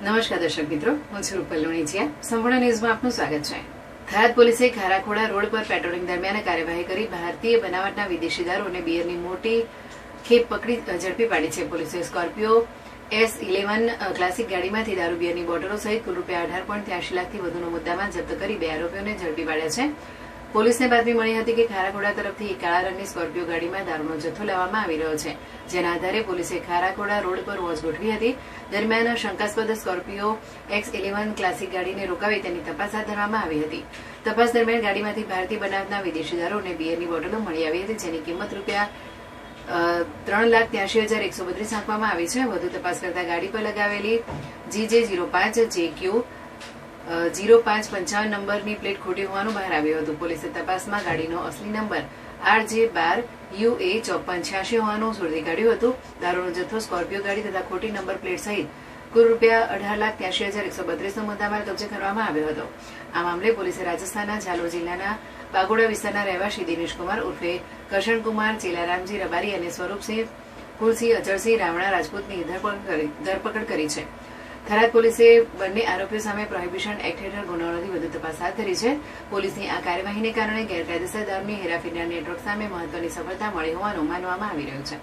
નમસ્કાર દર્શક મિત્રો, હું છું રૂપલ લુણીચિયા. સંપૂર્ણ ન્યૂઝમાં આપનું સ્વાગત છે. થરાદ પોલીસે ખારાખોડા રોડ પર પેટ્રોલિંગ દરમિયાન કાર્યવાહી કરી ભારતીય બનાવટના વિદેશી દારૂ અને બિયરની મોટી ખેપ પકડી ઝડપી પાડી છે. પોલીસે સ્કોર્પિયો S11 ક્લાસિક ગાડીમાંથી દારૂ બિયરની બોટલો સહિત કુલ ₹18.83 લાખથી વધુનો મુદ્દામાલ જપ્ત કરી 2 આરોપીઓને ઝડપી પાડ્યા છે. પોલીસને બાતમી મળી હતી કે ખારાખોડા તરફથી એક કાળા રંગની સ્કોર્પિયો ગાડીમાં દારૂનો જથ્થો લાવવામાં આવી રહ્યો છે. જેના આધારે પોલીસે ખારાખોડા રોડ પર વોચ ગોઠવી હતી. દરમિયાન શંકાસ્પદ સ્કોર્પિયો X11 ક્લાસિક ગાડીને રોકાવી તેની તપાસ હાથ ધરવામાં આવી હતી. તપાસ દરમિયાન ગાડીમાંથી ભારતીય બનાવટના વિદેશી દારૂ અને બિયરની બોટલો મળી આવી હતી, જેની કિંમત ₹3,83,132 આંકવામાં આવી છે. વધુ તપાસ કરતા ગાડી પર લગાવેલી GJ05JQ 0555 નંબરની પ્લેટ ખોટી હોવાનું બહાર આવ્યું હતું. પોલીસે તપાસમાં ગાડીનો અસલી નંબર RJ12UA 5486 હોવાનું શોધી કાઢ્યું હતું. દારૂનો જથ્થો, સ્કોર્પિયો ગાડી તથા ખોટી નંબર પ્લેટ સહિત કુલ ₹18,83,132નો મુદ્દામાલ કબજે કરવામાં આવ્યો હતો. આ મામલે પોલીસે રાજસ્થાનના ઝાલોર જિલ્લાના બાગોડા વિસ્તારના રહેવાસી દિનેશકુમાર ઉર્ફે કરશનકુમાર ચેલારામજી રબારી અને સ્વરૂપસિંહ કુલસિંહ અજરસિંહ રાવણા રાજપૂતની ધરપકડ કરી છે. થરાદ પોલીસે બંને આરોપીઓ સામે પ્રોહિબિશન એક્ટ હેઠળ ગુનો નોંધી વધુ તપાસ હાથ ધરી છે. પોલીસની આ કાર્યવાહીને કારણે ગેરકાયદેસર દારૂની હેરાફેરીના નેટવર્ક સામે મહત્વની સફળતા મળી હોવાનું માનવામાં આવી રહ્યું છે.